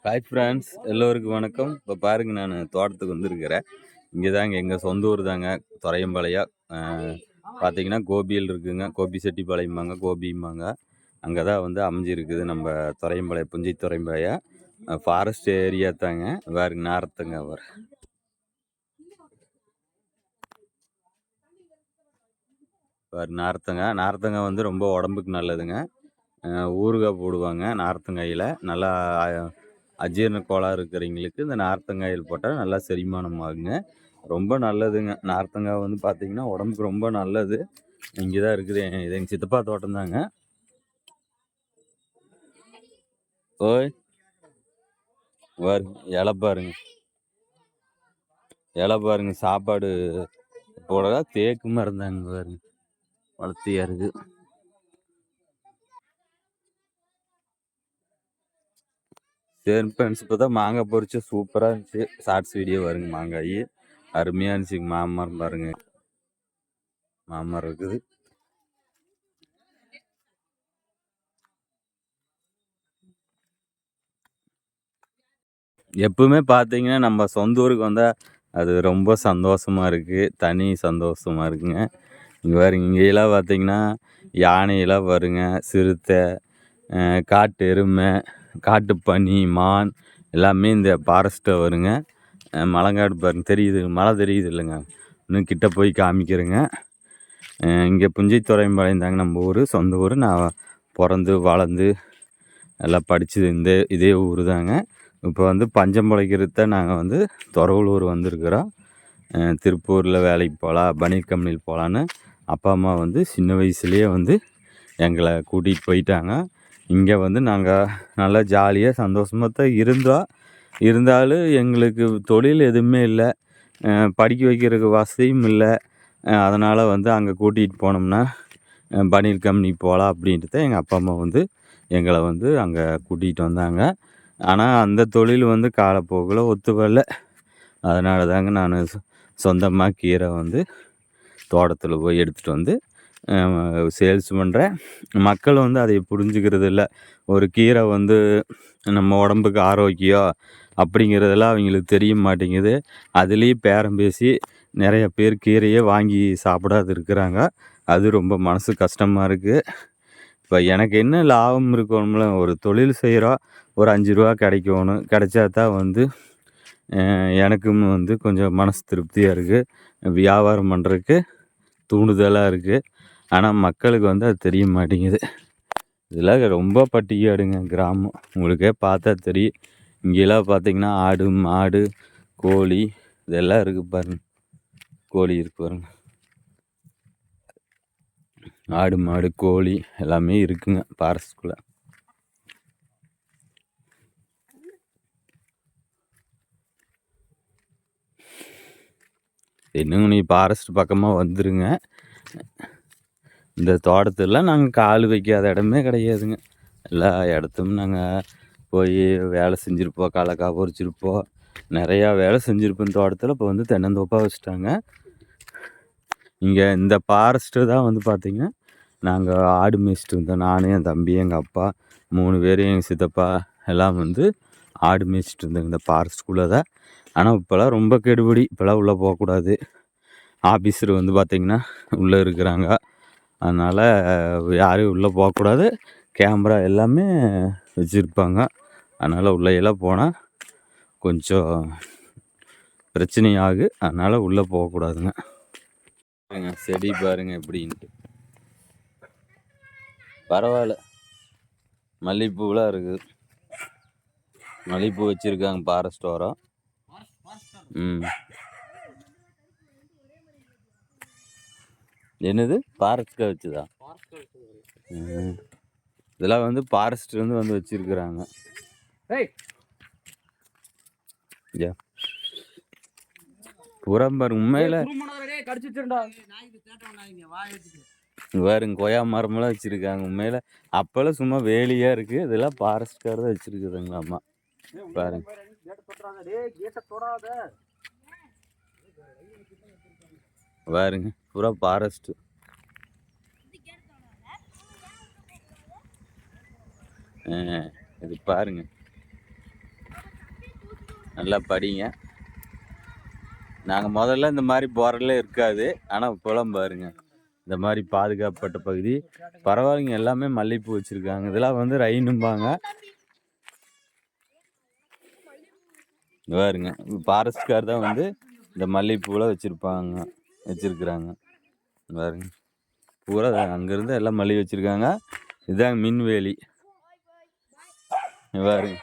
Hi friends, எல்லோருக்கும் வணக்கம். இப்போ பாருங்க, நான் தோட்டத்துக்கு வந்துருக்கிறேன். இங்கே தாங்க எங்கள் சொந்த ஊர் தாங்க, துறையம்பாளையம். பார்த்தீங்கன்னா கோபியில் இருக்குங்க, கோபி செட்டிப்பாளையம்பாங்க, கோபிம்பாங்க. அங்கே தான் வந்து அமைஞ்சிருக்குது நம்ம துறையம்பாளையம், புஞ்சி துறையம்பாளையம் ஃபாரஸ்ட் ஏரியா தாங்க. பாருங்க நார்த்தங்க நார்த்தங்க வந்து ரொம்ப உடம்புக்கு நல்லதுங்க. ஊறுகாய் போடுவாங்க நார்த்தங்காயில். நல்லா அஜீரண கோளாறு இருக்கிறவங்களுக்கு இந்த நார்த்தங்காயில் போட்டால் நல்லா செரிமானம் ஆகுங்க. ரொம்ப நல்லதுங்க. நார்த்தங்காய் வந்து பார்த்திங்கன்னா உடம்புக்கு ரொம்ப நல்லது. இங்கே தான் இருக்குது, இது எங்கள் சித்தப்பா தோட்டம் தாங்க. ஓய் இலை பாருங்க, இலை பாருங்க, சாப்பாடு போட தேக்கு மருந்தாங்க பாருங்க, வளர்த்தியா இருக்குது. சரி ஃப்ரெண்ட்ஸ், இப்போ தான் மாங்காய் பொறிச்சு சூப்பராக இருந்துச்சு. ஷார்ட்ஸ் வீடியோ வருங்க. மாங்காய் அருமையாக இருந்துச்சுங்க. மாமரம் பாருங்க, மாமரம் இருக்குது. எப்பவுமே பார்த்தீங்கன்னா நம்ம சொந்த ஊருக்கு வந்தால் அது ரொம்ப சந்தோஷமாக இருக்குது, தனி சந்தோஷமாக இருக்குங்க. இங்கே பாருங்க, இங்கேயெல்லாம் பார்த்தீங்கன்னா யானையெல்லாம் வருங்க, சிறுத்தை, காட்டு எருமை, காட்டுப்பனி, மான் எல்லாமே இந்த ஃபாரஸ்ட்டில் வருங்க. மலைங்காடு பாருங்க தெரியுது, மலை தெரியுது இல்லைங்க. இன்னும் கிட்ட போய் காமிக்கிறேங்க. இங்கே புஞ்சித்துறையம்பாளையம் தாங்க நம்ம ஊர், சொந்த ஊர். நான் பிறந்து வளர்ந்து எல்லாம் படித்தது இதே ஊர் தாங்க. இப்போ வந்து பஞ்சம் பிழைக்கிறத நாங்கள் வந்து தொரவலூர் வந்திருக்கிறோம். திருப்பூரில் வேலைக்கு போகலாம், பனியன் கம்பெனியில் போகலான்னு அப்பா அம்மா வந்து சின்ன வயசுலேயே வந்து எங்களை கூட்டிகிட்டு போயிட்டாங்க. இங்கே வந்து நாங்கள் நல்லா ஜாலியாக சந்தோஷமாக தான் இருந்தாலும் எங்களுக்கு தொழில் எதுவுமே இல்லை, படிக்க வைக்கிறதுக்கு வசதியும் இல்லை. அதனால் வந்து அங்கே கூட்டிகிட்டு போனோம்னா பனியன் கம்பெனி போகலாம் அப்படின்ட்டு தான் எங்கள் அப்பா அம்மா வந்து எங்களை வந்து அங்கே கூட்டிகிட்டு வந்தாங்க. ஆனால் அந்த தொழில் வந்து காலப்போக்கில் ஒத்து வரல. அதனால தாங்க நான் சொந்தமாக கீரை வந்து தோட்டத்தில் போய் எடுத்துகிட்டு வந்து சேல்ஸ் பண்ணுறேன். மக்கள் வந்து அதை புரிஞ்சுக்கிறது இல்லை. ஒரு கீரை வந்து நம்ம உடம்புக்கு ஆரோக்கியம் அப்படிங்கிறதெல்லாம் அவங்களுக்கு தெரிய மாட்டேங்குது. அதுலேயும் பேரம் பேசி நிறைய பேர் கீரையே வாங்கி சாப்பிடாது இருக்கிறாங்க. அது ரொம்ப மனசு கஷ்டமாக இருக்குது. இப்போ எனக்கு என்ன லாபம் இருக்கணும்ல, ஒரு தொழில் செய்கிறோம், ஒரு 5 ரூபா கிடைக்கணும், கிடைச்சா தான் வந்து எனக்கும் வந்து கொஞ்சம் மனசு திருப்தியாக இருக்குது, வியாபாரம் பண்ணுறதுக்கு தூண்டுதலாக இருக்குது. ஆனால் மக்களுக்கு வந்து அது தெரிய மாட்டேங்குது. இதெல்லாம் ரொம்ப பட்டிக்காடுங்க, கிராமம். உங்களுக்கே பார்த்தா தெரியும். இங்கெல்லாம் பார்த்தீங்கன்னா ஆடு, மாடு, கோழி இதெல்லாம் இருக்குது பாருங்க. கோழி இருக்கு பாருங்க, ஆடு, மாடு, கோழி எல்லாமே இருக்குங்க ஃபாரஸ்ட்குள்ளே. இன்னும் நீ ஃபாரஸ்ட் பக்கமாக வந்துருங்க. இந்த தோட்டத்தில் நாங்கள் கால் வைக்காத இடமே கிடையாதுங்க. எல்லா இடத்தும் நாங்கள் போய் வேலை செஞ்சுருப்போம், கடலக்காய் பொறிச்சிருப்போம், நிறையா வேலை செஞ்சுருப்போம் தோட்டத்தில். இப்போ வந்து தென்னந்தோப்பாக வச்சுட்டாங்க. இங்கே இந்த ஃபாரஸ்ட்டு தான் வந்து பார்த்திங்கன்னா நாங்கள் ஆடு மேய்ச்சிட்டு இருந்தோம். நான், என் தம்பி, எங்கள் அப்பா 3 பேர், எங்கள் சித்தப்பா எல்லாம் வந்து ஆடு மேய்ச்சிட்டு இருந்தோங்க இந்த ஃபாரஸ்ட்குள்ளே தான். ஆனால் இப்போலாம் ரொம்ப கெடுபடி, இப்போலாம் உள்ளே போகக்கூடாது. ஆஃபீஸர் வந்து பார்த்திங்கன்னா உள்ளே இருக்கிறாங்க. அதனால் யாரும் உள்ளே போகக்கூடாது. கேமரா எல்லாமே வச்சுருப்பாங்க. அதனால் உள்ளேயெல்லாம் போனால் கொஞ்சம் பிரச்சனையாகும். அதனால் உள்ளே போகக்கூடாதுங்க. செடி பாருங்க எப்படின்ட்டு. பரவாயில்ல, மல்லிகைப்பூலாம் இருக்குது. மல்லிகைப்பூ வச்சுருக்காங்க ஃபாரஸ்ட் ஓரம். என்னது ஃபாரஸ்ட்காக வச்சுதா? இதெல்லாம் வந்து ஃபாரஸ்ட்லேருந்து வந்து வச்சுருக்குறாங்க. புறம்பர் உண்மையில் வேறுங்க கொய்யா மரமெல்லாம் வச்சுருக்காங்க. உண்மையில் அப்போல்லாம் சும்மா வேலியாக இருக்குது. இதெல்லாம் ஃபாரஸ்ட்கார் தான் வச்சுருக்குதுங்களாம்மா. பாருங்க, பாருங்க பூரா ஃபாரஸ்ட்டு. இது பாருங்க, நல்லா படிங்க. நாங்கள் முதல்ல இந்த மாதிரி போகிறதுல இருக்காது. ஆனால் இப்போலாம் பாருங்க இந்த மாதிரி பாதுகாக்கப்பட்ட பகுதி பரவாயில்லைங்க. எல்லாமே மல்லிகைப்பூ வச்சுருக்காங்க. இதெல்லாம் வந்து ரைனும்பாங்க. பாருங்க ஃபாரஸ்ட்கார் தான் வந்து இந்த மல்லிகைப்பூலாம் வச்சுருக்குறாங்க. பாருங்க பூரா அங்கேருந்து எல்லாம் மல்லிகை வச்சுருக்காங்க. இதுதாங்க மின்வேலி. பாருங்க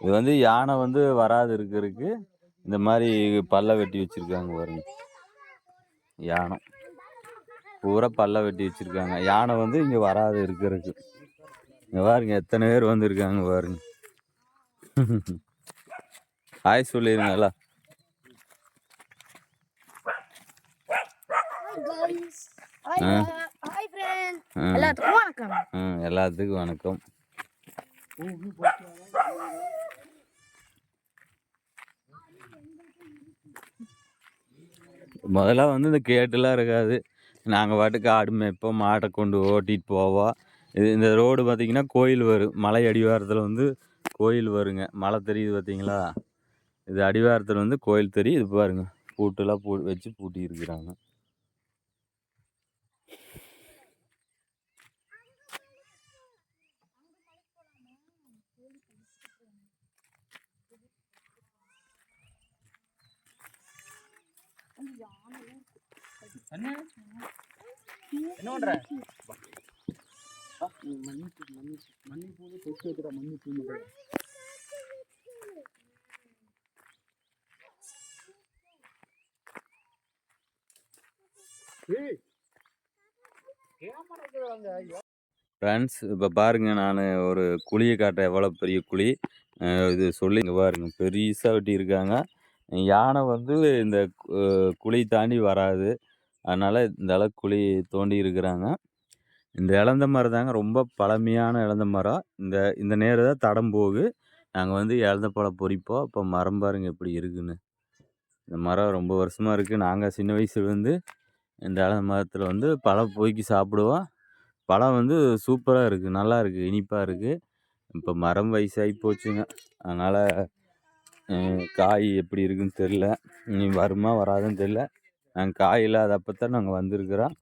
இது வந்து யானை வந்து வராது இருக்கிறதுக்கு இந்த மாதிரி பல்ல வெட்டி வச்சுருக்காங்க. பாருங்க யானை பூரா பல்ல வெட்டி வச்சுருக்காங்க. யானை வந்து இங்கே வராது இருக்கிறதுக்கு. இங்கே பாருங்க எத்தனை பேர் வந்துருக்காங்க பாருங்க. ஹாய் சொல்லிடுங்களா. எல்லாத்துக்கும் வணக்கம். முதல்ல வந்து இந்த கேட்டுலாம் இருக்காது. நாங்கள் பாட்டுக்கு ஆடு மேய்ப்போம், மாட்டை கொண்டு ஓட்டிகிட்டு போவோம். இந்த ரோடு பார்த்திங்கன்னா கோயில் வரும். மலை அடிவாரத்தில் வந்து கோயில் வருங்க. மலை தெரியுது பார்த்தீங்களா. இது அடிவாரத்தில் வந்து கோயில் தெரியும். இது பாருங்க பூட்டெல்லாம் வச்சு பூட்டி இருக்கிறாங்க. என்ன பண்ற? ஃப்ரெண்ட்ஸ் இப்போ பாருங்க நான் ஒரு குழியை காட்டுறேன். எவ்வளோ பெரிய குழி இது சொல்லி இங்கே பாருங்க பெருசாக வெட்டியிருக்காங்க. யானை வந்து இந்த குழி தாண்டி வராது. அதனால் இந்த அளவுக்கு குழி தோண்டி இருக்கிறாங்க. இந்த இலந்த மரம் தாங்க ரொம்ப பழமையான இலந்த மரம். இந்த நேரம் தான் தடம் போகு. நாங்கள் வந்து இலந்த பழம் பொறிப்போம். இப்போ மரம் பாருங்க எப்படி இருக்குன்னு. இந்த மரம் ரொம்ப வருஷமாக இருக்குது. நாங்கள் சின்ன வயசுலேருந்து இந்த இலந்த மரத்தில் வந்து பழம் பொறுக்கி சாப்பிடுவோம். பழம் வந்து சூப்பராக இருக்குது, நல்லா இருக்குது, இனிப்பாக இருக்குது. இப்போ மரம் வயசாகி போச்சுங்க. அதனால் காய் எப்படி இருக்குன்னு தெரில. இனி வருமா வராதுன்னு தெரில. நாங்கள் காய் இல்லாத அப்போ தான் நாங்கள் வந்திருக்கிறோம்.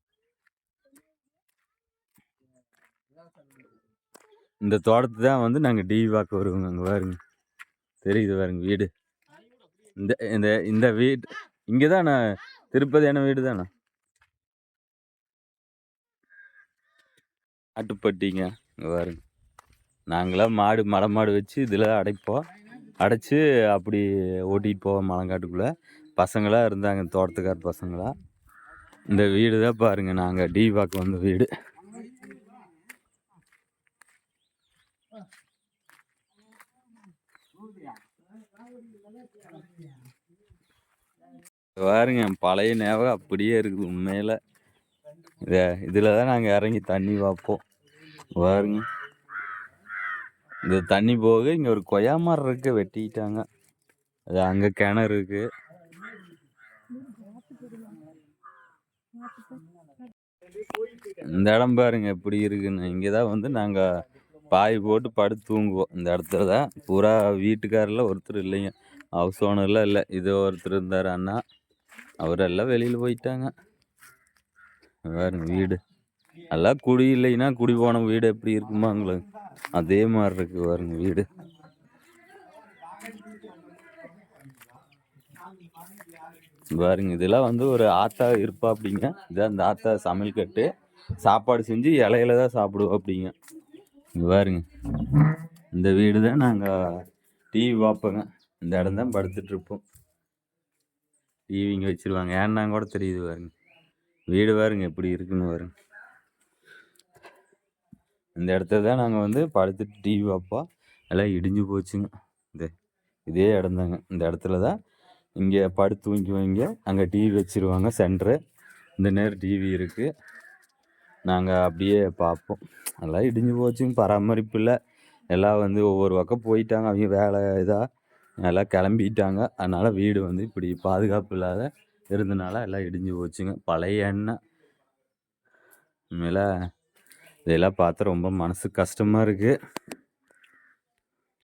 இந்த தோட்டத்தை தான் வந்து நாங்கள் டிவி பார்க்க வருவோங்க. அங்கே பாருங்க தெரியுது பாருங்க வீடு. இந்த இந்த இந்த வீடு இங்கே தான் நான் திருப்பதியான வீடு தானே. ஆட்டுப்பட்டிங்க. இங்கே பாருங்க நாங்களாம் மலை மாடு வச்சு இதில் அடைச்சி அப்படி ஓட்டிகிட்டு போவோம் மலங்காட்டுக்குள்ளே. பசங்களாக இருந்தாங்க தோட்டத்துக்கார பசங்களாக. இந்த வீடு தான் பாருங்க நாங்கள் டிவி பார்க்க வந்த வீடு. பாருங்க பழைய ஞாபகம் அப்படியே இருக்குது உண்மையில். இதில் தான் நாங்கள் இறங்கி தண்ணி பார்ப்போம். பாருங்க இந்த தண்ணி போக இங்கே ஒரு கொய்யா மரம் இருக்கு, வெட்டிட்டாங்க. அது அங்கே கிணறு இருக்கு. இந்த இடம் பாருங்க எப்படி இருக்குன்னு. இங்கே தான் வந்து நாங்கள் பாய் போட்டு படுத்து தூங்குவோம். இந்த இடத்துல தான் பூரா வீட்டுக்காரில் ஒருத்தர் இல்லைங்க. ஹவுஸ் ஓனர்லாம் இல்லை. இது ஒருத்தர் இருந்தார் அண்ணா, அவரெல்லாம் வெளியில் போயிட்டாங்க. பாருங்க வீடு எல்லாம் குடி இல்லைன்னா குடி போன வீடு எப்படி இருக்குமாங்களே அதே மாதிரி இருக்கு பாருங்க வீடு. பாருங்க இதெல்லாம் வந்து ஒரு ஆத்தா இருப்பா அப்படிங்க. இதான் அந்த ஆத்தா சமையல் கட்டு, சாப்பாடு செஞ்சு இலையில தான் சாப்பிடுவோம் அப்படிங்க. இங்கே பாருங்க இந்த வீடு தான் நாங்கள் டிவி பார்ப்போங்க. இந்த இடம் தான் படுத்துட்ருப்போம். டிவி இங்கே வச்சுருவாங்க. ஏன்னா கூட தெரியுது பாருங்க வீடு பாருங்க எப்படி இருக்குன்னு பாருங்க. இந்த இடத்துல தான் நாங்கள் வந்து படுத்துட்டு டிவி பார்ப்போம். எல்லாம் இடிஞ்சு போச்சுங்க. இதே இடம் தாங்க. இந்த இடத்துல தான் இங்கே படுத்து தூங்கிக்குவாங்க. அங்கே டிவி வச்சுருவாங்க சென்ட்ரு. இந்த நேரம் டிவி இருக்குது. நாங்கள் அப்படியே பார்ப்போம். எல்லாம் இடிஞ்சு போச்சுங்க, பராமரிப்பு இல்லை. எல்லாம் வந்து ஒவ்வொரு பக்கம் போயிட்டாங்க. அவங்க வேலை இதாக எல்லாம் கிளம்பிட்டாங்க. அதனால் வீடு வந்து இப்படி பாதுகாப்பு இல்லாத இருந்தனால எல்லாம் இடிஞ்சு போச்சுங்க. பழைய எண்ணெய் உண்மையில் இதெல்லாம் பார்த்தா ரொம்ப மனசு கஷ்டமாக இருக்குது.